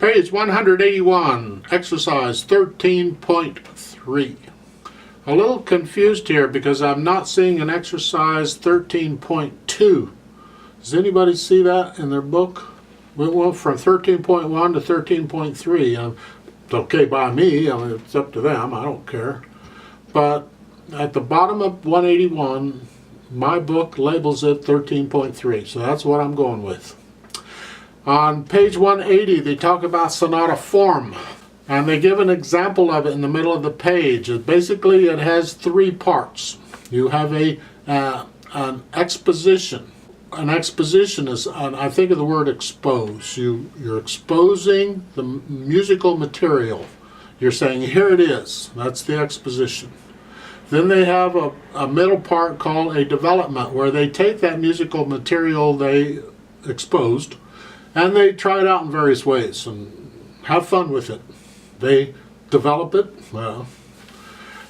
Page 181, exercise 13.3. A little confused here because I'm not seeing an exercise 13.2. Does anybody see that in their book? We went from 13.1 to 13.3. It's okay by me. I mean, it's up to them. I don't care. But at the bottom of 181, my book labels it 13.3. So that's what I'm going with. On page 180, they talk about sonata form. And they give an example of it in the middle of the page. Basically, it has three parts. You have an exposition. An exposition is, I think of the word expose. You're exposing the musical material. You're saying, here it is. That's the exposition. Then they have a middle part called a development, where they take that musical material they exposed and they try it out in various ways and have fun with it. They develop it. Well,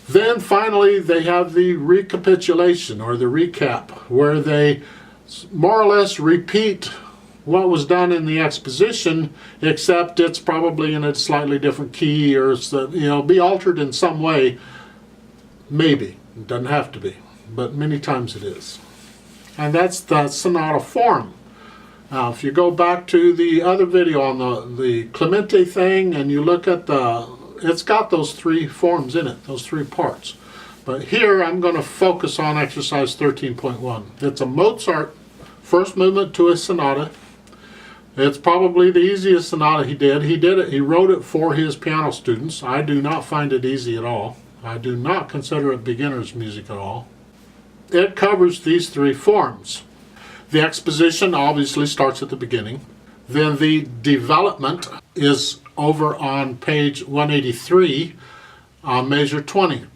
then finally they have the recapitulation, or the recap, where they more or less repeat what was done in the exposition, except it's probably in a slightly different key, or be altered in some way. Maybe. It doesn't have to be, but many times it is. And that's the sonata form. Now, if you go back to the other video on the Clemente thing, and you look at it's got those three forms in it, those three parts. But here I'm going to focus on exercise 13.1. It's a Mozart first movement to a sonata. It's probably the easiest sonata he did. He wrote it for his piano students. I do not find it easy at all. I do not consider it beginner's music at all. It covers these three forms. The exposition obviously starts at the beginning. Then the development is over on page 183 on measure 20.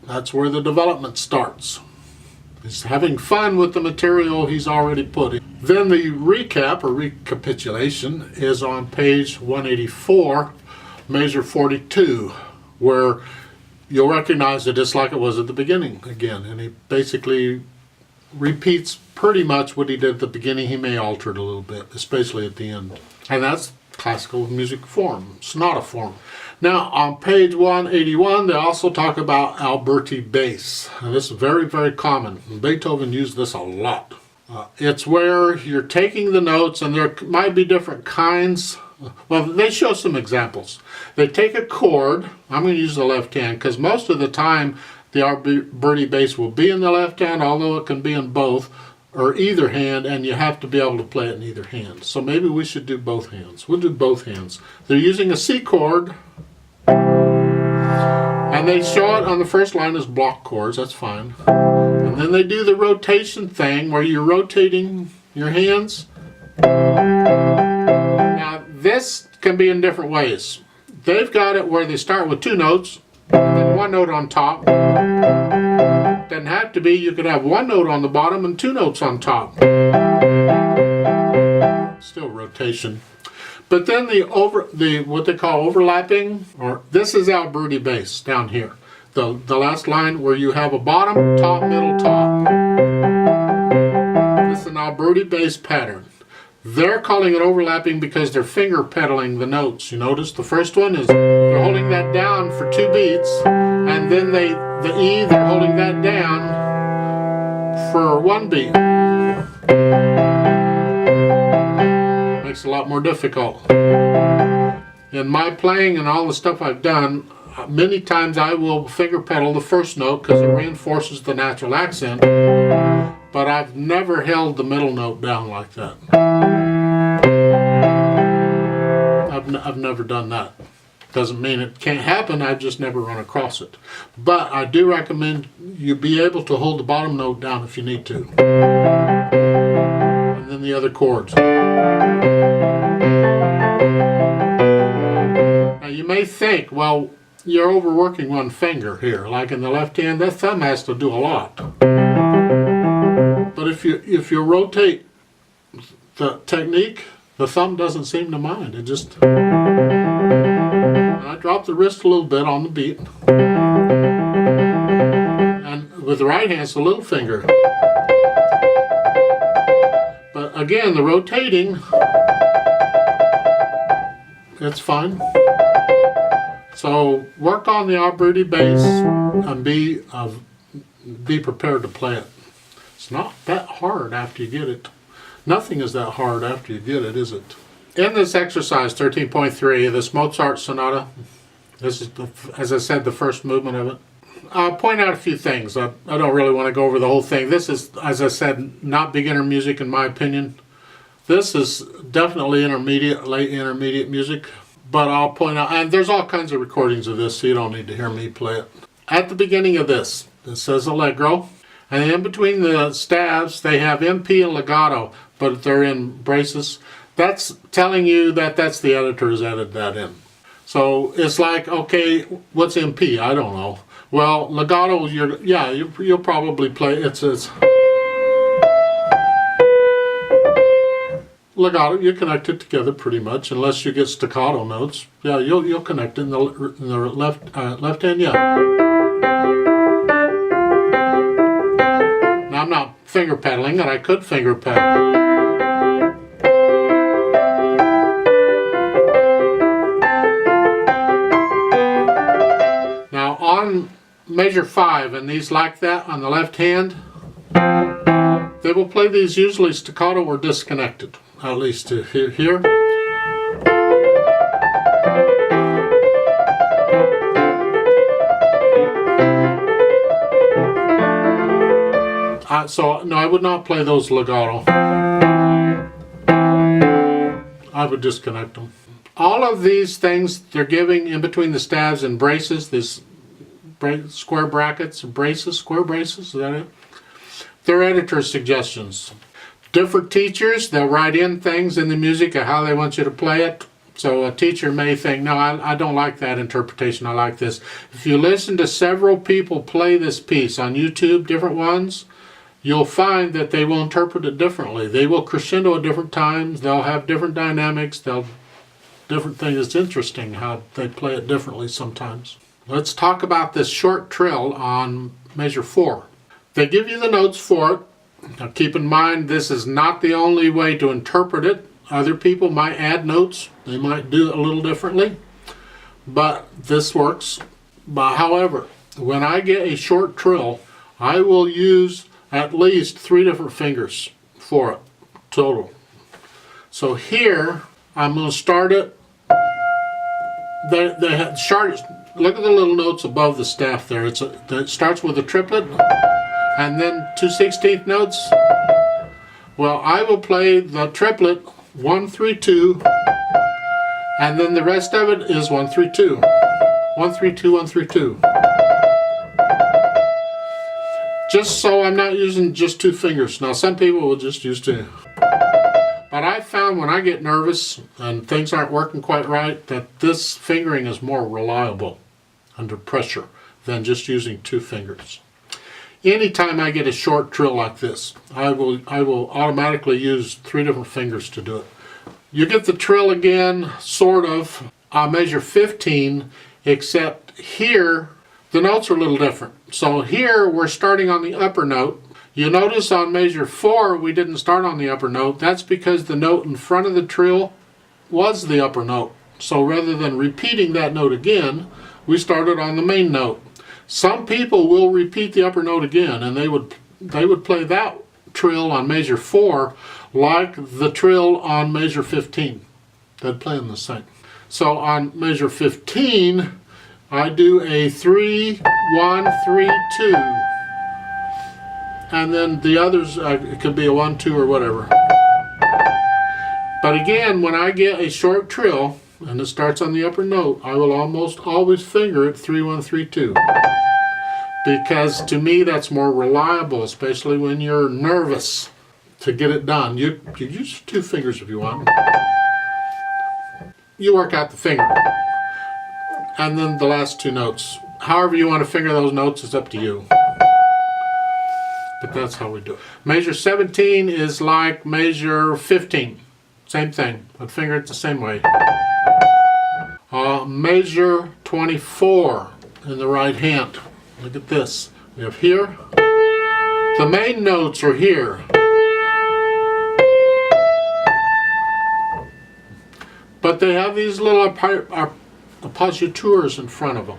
That's where the development starts. He's having fun with the material he's already put in. Then the recap, or recapitulation, is on page 184, measure 42, where you'll recognize it just like it was at the beginning again. And he basically repeats pretty much what he did at the beginning. He may alter it a little bit, especially at the end. And that's classical music form, sonata form. Now, on page 181, they also talk about Alberti Bass. And this is very, very common. Beethoven used this a lot. It's where you're taking the notes, and there might be different kinds. Well, they show some examples. They take a chord. I'm going to use the left hand because most of the time the Alberti Bass will be in the left hand, although it can be in both or either hand, and you have to be able to play it in either hand. So maybe we should do both hands. We'll do both hands. They're using a C chord, and they show it on the first line as block chords. That's fine. And then they do the rotation thing where you're rotating your hands. Now, this can be in different ways. They've got it where they start with two notes, and then one note on top. Doesn't have to be. You could have one note on the bottom and two notes on top. Still rotation. But then what they call overlapping, or this is Alberti Bass down here. The last line where you have a bottom, top, middle, top. This is an Alberti Bass pattern. They're calling it overlapping because they're finger pedaling the notes. You notice the first one is they're holding that down for 2 beats, and then the E, they're holding that down for 1 beat. Makes it a lot more difficult. In my playing and all the stuff I've done, many times I will finger pedal the first note because it reinforces the natural accent, but I've never held the middle note down like that. I've never done that. Doesn't mean it can't happen, I've just never run across it. But I do recommend you be able to hold the bottom note down if you need to. And then the other chords. Now you may think, well, you're overworking one finger here. Like in the left hand, that thumb has to do a lot. But if you rotate the technique, the thumb doesn't seem to mind. It just... I drop the wrist a little bit on the beat. And with the right hand, it's the little finger. But again, the rotating it's fine. So work on the Alberti Bass and be prepared to play it. It's not that hard after you get it. Nothing is that hard after you get it, is it? In this exercise 13.3 of this Mozart sonata, this is, as I said, the first movement of it. I'll point out a few things. I don't really want to go over the whole thing. This is, as I said, not beginner music in my opinion. This is definitely intermediate, late intermediate music. But I'll point out, and there's all kinds of recordings of this, so you don't need to hear me play it. At the beginning of this, it says Allegro. And in between the stabs, they have MP and legato, but they're in braces. That's telling you that that's the editor has added that in. So it's like, okay, what's MP? I don't know. Well, legato, you'll probably play, it's legato, you connect it together pretty much, unless you get staccato notes. Yeah, you'll connect it in the left hand, yeah. Now I'm not finger pedaling, and I could finger pedal. Now on measure 5, and these like that on the left hand, they will play these usually staccato or disconnected, at least to here. So no, I would not play those legato. I would disconnect them. All of these things they're giving in between the stabs and braces, these square brackets, braces, square braces, is that it? They're editor's suggestions. Different teachers, they'll write in things in the music of how they want you to play it. So a teacher may think, no, I don't like that interpretation, I like this. If you listen to several people play this piece on YouTube, different ones, you'll find that they will interpret it differently. They will crescendo at different times, they'll have different dynamics, different things. It's interesting how they play it differently sometimes. Let's talk about this short trill on measure 4. They give you the notes for it. Now keep in mind this is not the only way to interpret it. Other people might add notes. They might do it a little differently. But this works. But however, when I get a short trill, I will use at least 3 different fingers for it, total. So here, I'm going to start it. They have sharp. Look at the little notes above the staff there. It starts with a triplet and then 2/16 notes. Well, I will play the triplet 1 3 2, and then the rest of it is 1 3 2, 1 3 2 1 3 2. Just so I'm not using just 2 fingers. Now some people will just use 2. But I found when I get nervous and things aren't working quite right that this fingering is more reliable under pressure than just using 2 fingers. Anytime I get a short trill like this, I will automatically use 3 different fingers to do it. You get the trill again, sort of, on measure 15, except here the notes are a little different. So here we're starting on the upper note. You notice on measure 4 we didn't start on the upper note. That's because the note in front of the trill was the upper note. So rather than repeating that note again, we started on the main note. Some people will repeat the upper note again, and they would play that trill on measure 4 like the trill on measure 15. They'd play them the same. So on measure 15, I do a 3 1 3 2. And then the others, it could be a 1 2 or whatever. But again, when I get a short trill and it starts on the upper note, I will almost always finger it 3 1 3 2. Because to me that's more reliable, especially when you're nervous to get it done. You use 2 fingers if you want. You work out the finger. And then the last 2 notes. However you want to finger those notes is up to you. But that's how we do it. Measure 17 is like measure 15. Same thing. I'd finger it the same way. Measure 24 in the right hand. Look at this. We have here. The main notes are here. but they have these little appositeurs in front of them.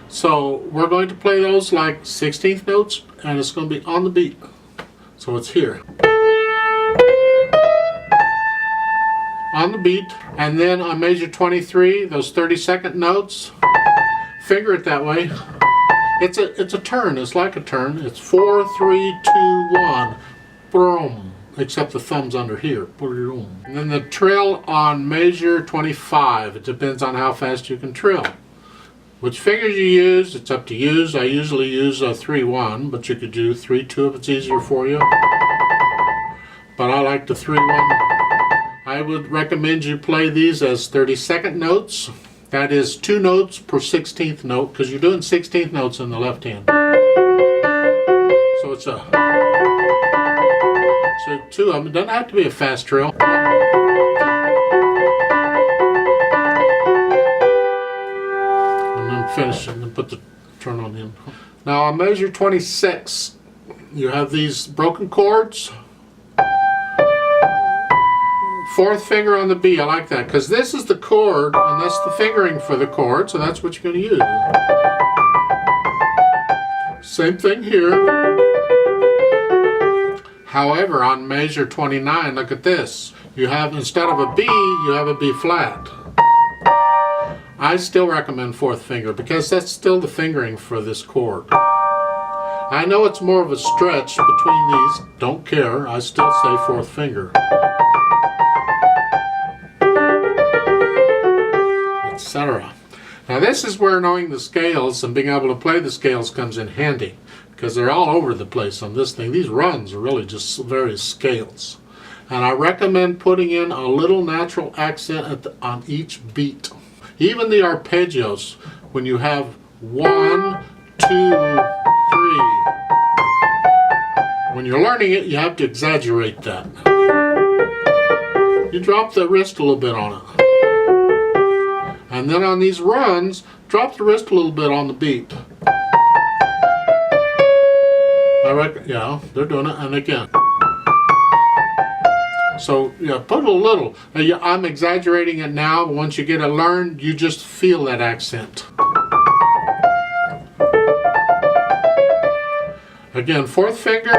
So we're going to play those like 16th notes, and it's going to be on the beat. So it's here. On the beat, and then on measure 23, those 32nd notes, finger it that way. It's a turn, it's like a turn. It's 4, 3, 2, 1. Boom. Except the thumb's under here. Boom. And then the trill on measure 25. It depends on how fast you can trill. Which fingers you use, it's up to you. I usually use a 3-1, but you could do 3-2 if it's easier for you. But I like the 3-1. I would recommend you play these as 32nd notes. That is 2 notes per 16th note, because you're doing 16th notes in the left hand. So it's a 2 of them. It doesn't have to be a fast trill. And then finish it and put the turn on in. Now on measure 26, you have these broken chords. 4th finger on the B, I like that, because this is the chord, and that's the fingering for the chord, so that's what you're going to use. Same thing here. However, on measure 29, look at this. You have, instead of a B, you have a B flat. I still recommend 4th finger, because that's still the fingering for this chord. I know it's more of a stretch between these, don't care, I still say 4th finger. Etc. Now this is where knowing the scales and being able to play the scales comes in handy, because they're all over the place on this thing. These runs are really just various scales. And I recommend putting in a little natural accent on each beat. Even the arpeggios, when you have 1, 2, 3. When you're learning it, you have to exaggerate that. You drop the wrist a little bit on it. And then on these runs, drop the wrist a little bit on the beat. I reckon, yeah, they're doing it, and again. So, yeah, put a little. I'm exaggerating it now, but once you get it learned, you just feel that accent. Again, 4th finger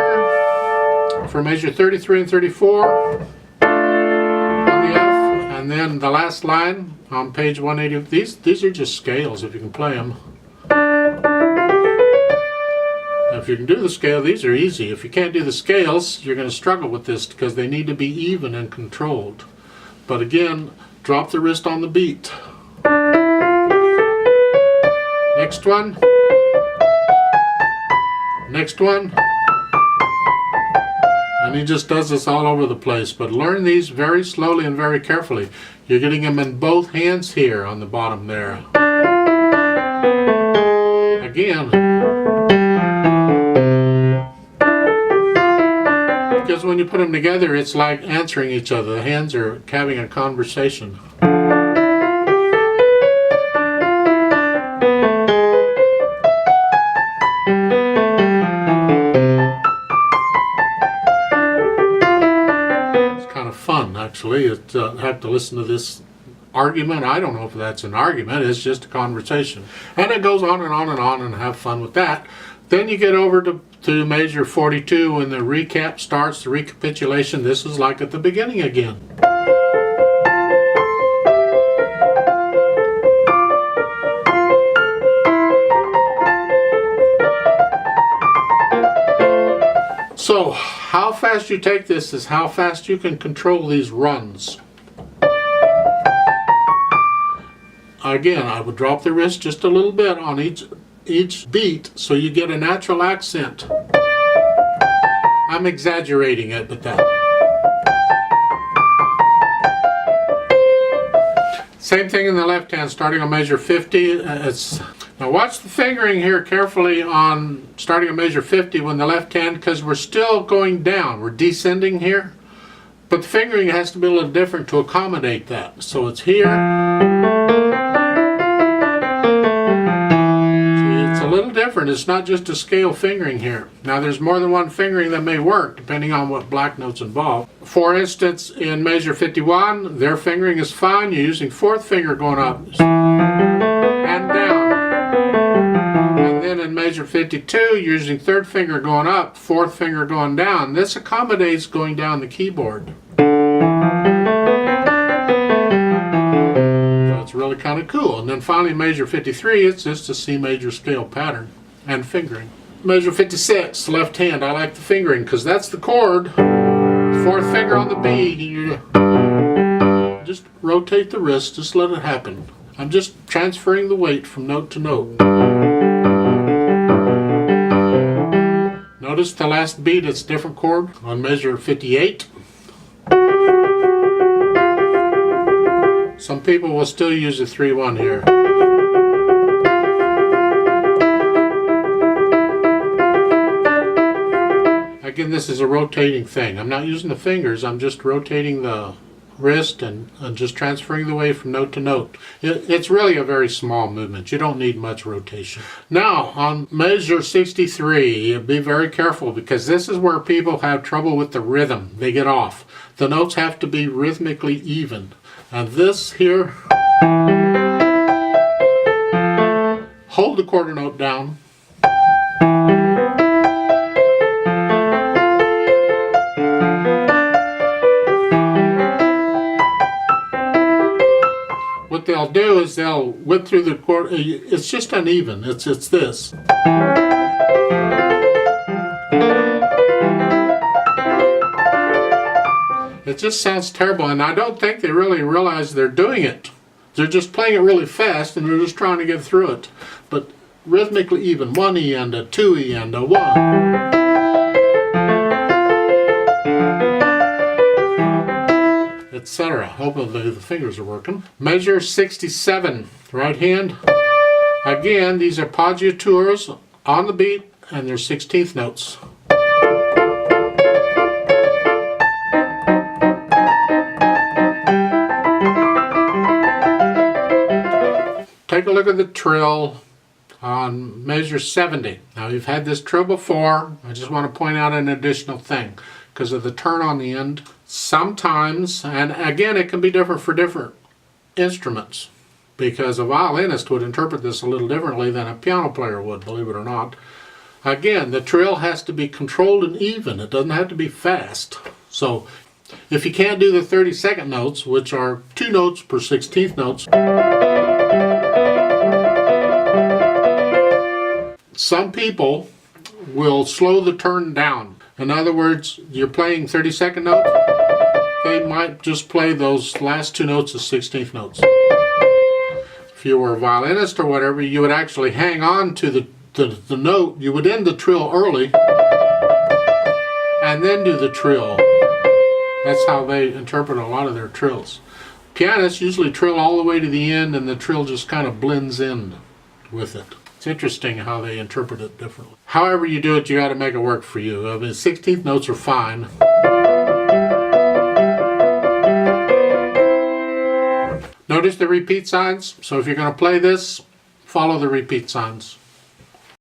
for measure 33 and 34 on the F, and then the last line on page 180. These are just scales if you can play them. If you can do the scale, these are easy. If you can't do the scales, you're going to struggle with this because they need to be even and controlled. But again, drop the wrist on the beat. Next one. Next one. And he just does this all over the place. But learn these very slowly and very carefully. You're getting them in both hands here on the bottom there. Again. Because when you put them together, it's like answering each other. The hands are having a conversation. Actually, you have to listen to this argument. I don't know if that's an argument, it's just a conversation. And it goes on and on and on, and have fun with that. Then you get over to measure 42 when the recap starts, the recapitulation. This is like at the beginning again. So, how fast you take this is how fast you can control these runs. Again, I would drop the wrist just a little bit on each beat so you get a natural accent. I'm exaggerating it, but that. Same thing in the left hand, starting on measure 50. Now watch the fingering here carefully on starting on measure 50 when the left hand, because we're still going down. We're descending here. But the fingering has to be a little different to accommodate that. So it's here. See, it's a little different. different. It's not just a scale fingering here. Now there's more than one fingering that may work depending on what black notes involved. For instance, in measure 51, their fingering is fine. You're using fourth finger going up and down. And then in measure 52, you're using third finger going up, fourth finger going down. This accommodates going down the keyboard. It's really kind of cool. And then finally measure 53, it's just a C major scale pattern and fingering. Measure 56, left hand. I like the fingering because that's the chord. Fourth finger on the B. You just rotate the wrist, just let it happen. I'm just transferring the weight from note to note. Notice the last beat, it's a different chord on measure 58. Some people will still use a 3-1 here. Again, this is a rotating thing. I'm not using the fingers, I'm just rotating the wrist and just transferring the weight from note to note. It's really a very small movement. You don't need much rotation. Now, on measure 63, be very careful because this is where people have trouble with the rhythm. They get off. The notes have to be rhythmically even. And this here, hold the quarter note down. What they'll do is they'll whip through the quarter. It's just uneven. It's this. It just sounds terrible, and I don't think they really realize they're doing it. They're just playing it really fast, and they're just trying to get through it. But rhythmically even, 1E and a 2E and a 1, etc. Hopefully the fingers are working. Measure 67, right hand. Again, these are poggiatures on the beat, and they're 16th notes. Take a look at the trill on measure 70. Now you've had this trill before. I just want to point out an additional thing because of the turn on the end. Sometimes, and again it can be different for different instruments because a violinist would interpret this a little differently than a piano player would, believe it or not. Again, the trill has to be controlled and even. It doesn't have to be fast. So if you can't do the 32nd notes, which are 2 notes per 16th notes, some people will slow the turn down. In other words, you're playing 32nd notes, they might just play those last 2 notes as 16th notes. If you were a violinist or whatever, you would actually hang on to the note. You would end the trill early and then do the trill. That's how they interpret a lot of their trills. Pianists usually trill all the way to the end and the trill just kind of blends in with it. It's interesting how they interpret it differently. However you do it, you got to make it work for you. I mean, 16th notes are fine. Notice the repeat signs. So if you're going to play this, follow the repeat signs.